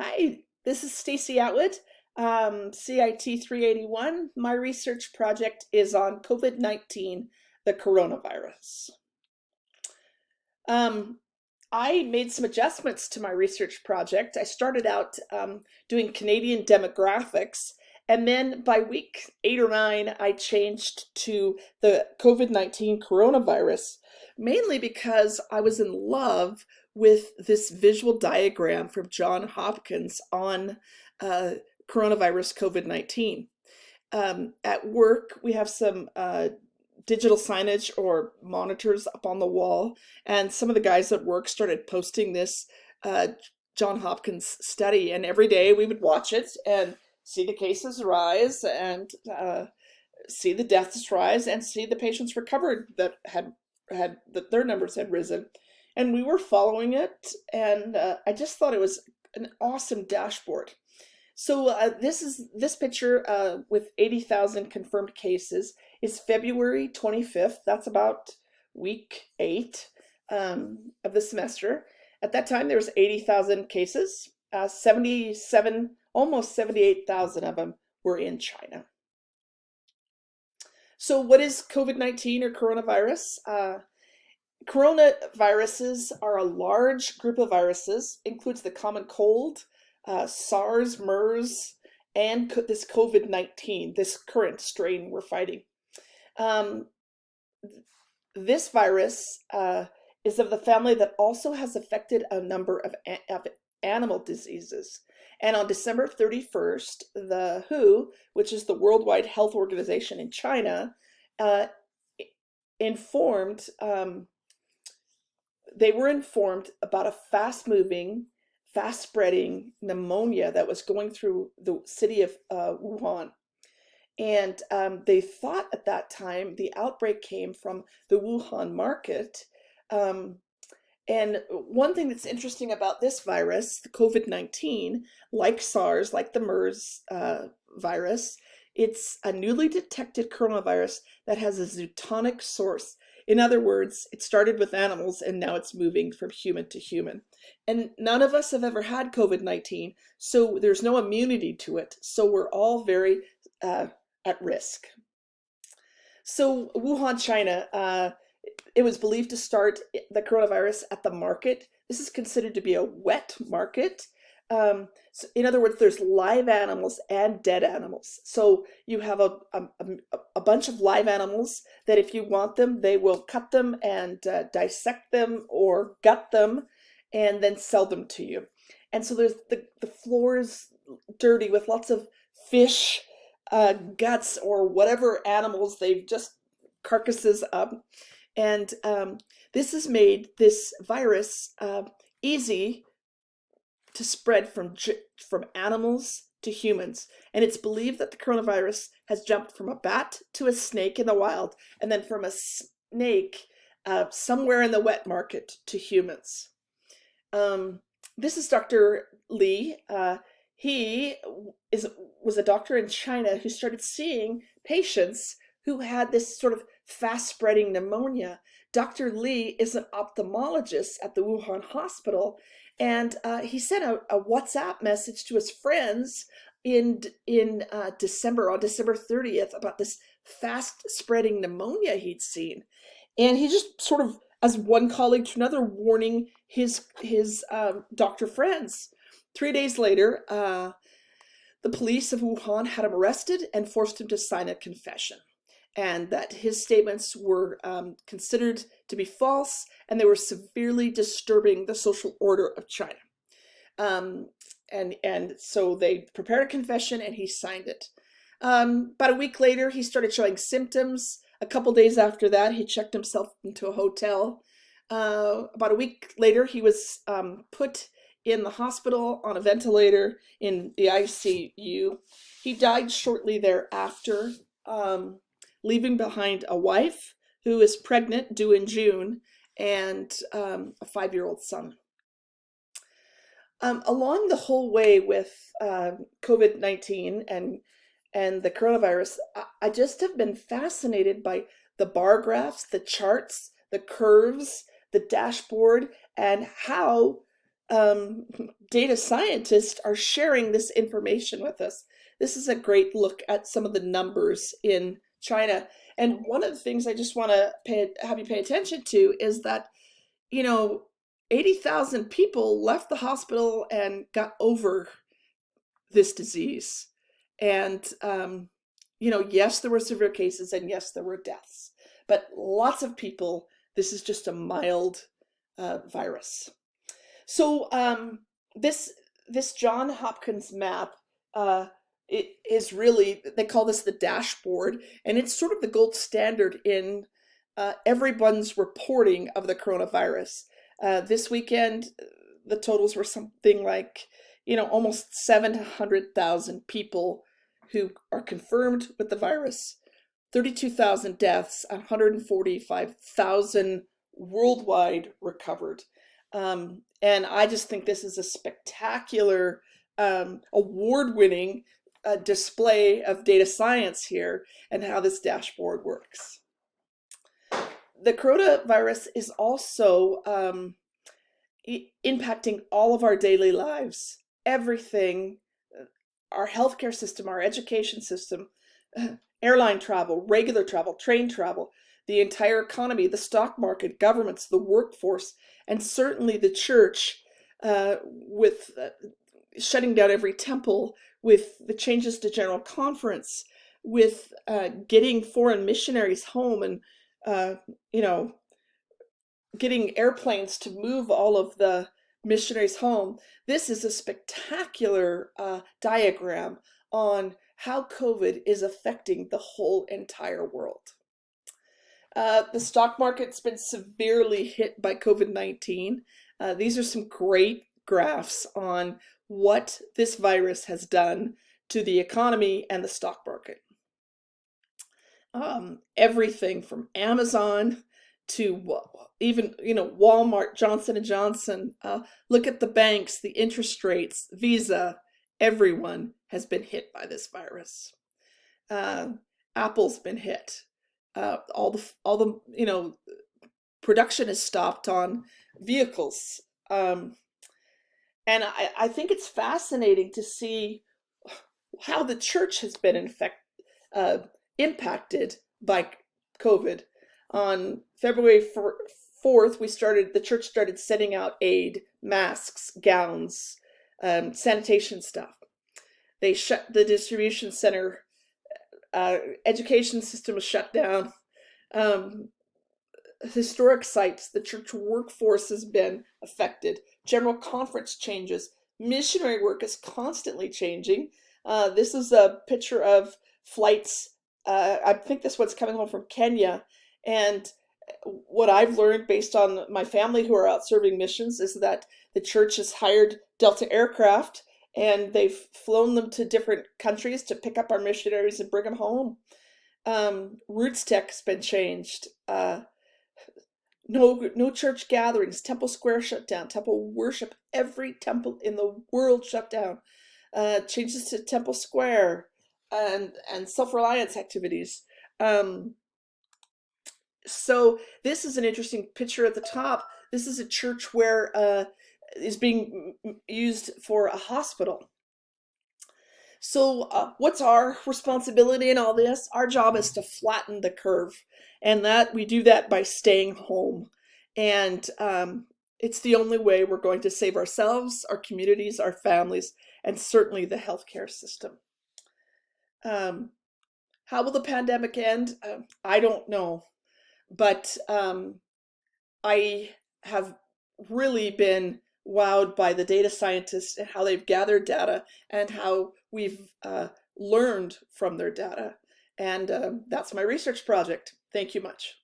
Hi, this is Stacy Atwood, CIT 381. My research project is on COVID-19, the coronavirus. Um, I made some adjustments to my research project. I started out doing Canadian demographics, and then by week 8 or 9, I changed to the COVID-19 coronavirus, mainly because I was in love with this visual diagram from John Hopkins on uh, coronavirus COVID-19. At work, we have some digital signage or monitors up on the wall, and some of the guys at work started posting this uh, John Hopkins study, and every day we would watch it and see the cases rise and see the deaths rise and see the patients recovered that had that their numbers had risen, and we were following it, and I just thought it was an awesome dashboard. So this picture with 80,000 confirmed cases is February 25th. That's about week 8 of the semester. At that time, there was 80,000 cases. 77, almost 78,000 of them were in China. So what is COVID-19 or coronavirus? Coronaviruses are a large group of viruses, includes the common cold, SARS, MERS, and this COVID-19, this current strain we're fighting. Um, this virus is of the family that also has affected a number of animal diseases. And on December 31st, the WHO, which is the Worldwide Health Organization in China, uh, informed they were informed about a fast-moving, fast-spreading pneumonia that was going through the city of Wuhan. And they thought at that time the outbreak came from the Wuhan market. And one thing that's interesting about this virus, the COVID-19, like SARS, like the MERS virus, it's a newly detected coronavirus that has a zootonic source. In other words, it started with animals and now it's moving from human to human. And none of us have ever had COVID-19, so there's no immunity to it. So we're all very at risk. So Wuhan, China, it was believed to start the coronavirus at the market. This is considered to be a wet market. So in other words, there's live animals and dead animals. So you have a bunch of live animals that if you want them, they will cut them and dissect them or gut them and then sell them to you. And so there's the floor is dirty with lots of fish, guts, or whatever animals they've just carcasses up. And this has made this virus easy to spread from animals to humans. And it's believed that the coronavirus has jumped from a bat to a snake in the wild, and then from a snake somewhere in the wet market to humans. This is Dr. Li. He was a doctor in China who started seeing patients who had this sort of fast-spreading pneumonia. Dr. Li is an ophthalmologist at the Wuhan hospital, and he sent a WhatsApp message to his friends in December, on December 30th, about this fast-spreading pneumonia he'd seen. And he just sort of, as one colleague to another, warning his doctor friends. 3 days later, the police of Wuhan had him arrested and forced him to sign a confession, and that his statements were considered to be false, and they were severely disturbing the social order of China. And so they prepared a confession, and he signed it. About a week later, he started showing symptoms. A couple days after that, he checked himself into a hotel. About a week later, he was put in the hospital on a ventilator in the ICU. He died shortly thereafter, leaving behind a wife who is pregnant, due in June, and a 5-year-old son. Along the whole way with COVID-19 and the coronavirus, I just have been fascinated by the bar graphs, the charts, the curves, the dashboard, and how um, data scientists are sharing this information with us. This is a great look at some of the numbers in China. And one of the things I just want to have you pay attention to is that, you know, 80,000 people left the hospital and got over this disease. And, yes, there were severe cases and yes, there were deaths, but lots of people, this is just a mild virus. So this John Hopkins map, it is really, they call this the dashboard, and it's sort of the gold standard in everyone's reporting of the coronavirus. This weekend, the totals were something like, almost 700,000 people who are confirmed with the virus, 32,000 deaths, 145,000 worldwide recovered. And I just think this is a spectacular, award-winning display of data science here and how this dashboard works. The coronavirus is also impacting all of our daily lives, everything, our healthcare system, our education system, airline travel, regular travel, train travel, the entire economy, the stock market, governments, the workforce, and certainly the church, with shutting down every temple, with the changes to General Conference, with getting foreign missionaries home and, getting airplanes to move all of the missionaries home. This is a spectacular diagram on how COVID is affecting the whole entire world. The stock market's been severely hit by COVID-19. These are some great graphs on what this virus has done to the economy and the stock market. Everything from Amazon to even, Walmart, Johnson and Johnson. Look at the banks, the interest rates, Visa. Everyone has been hit by this virus. Apple's been hit. All the production is stopped on vehicles. And I think it's fascinating to see how the church has been impacted by COVID. On February 4th, the church started sending out aid, masks, gowns, sanitation stuff. They shut the distribution center. Education system was shut down. Historic sites, the church workforce has been affected. General Conference changes. Missionary work is constantly changing. This is a picture of flights. I think this one's coming home from Kenya. And what I've learned based on my family who are out serving missions is that the church has hired Delta aircraft and they've flown them to different countries to pick up our missionaries and bring them home. Roots Tech has been changed. No church gatherings. Temple Square shut down. Temple worship. Every temple in the world shut down. Changes to Temple Square and self-reliance activities. So this is an interesting picture at the top. This is a church where is being used for a hospital. So what's our responsibility in all this? Our job is to flatten the curve, and that we do that by staying home. And it's the only way we're going to save ourselves, our communities, our families, and certainly the healthcare system. How will the pandemic end? I don't know. But I have really been wowed by the data scientists and how they've gathered data and how we've learned from their data. And that's my research project. Thank you much.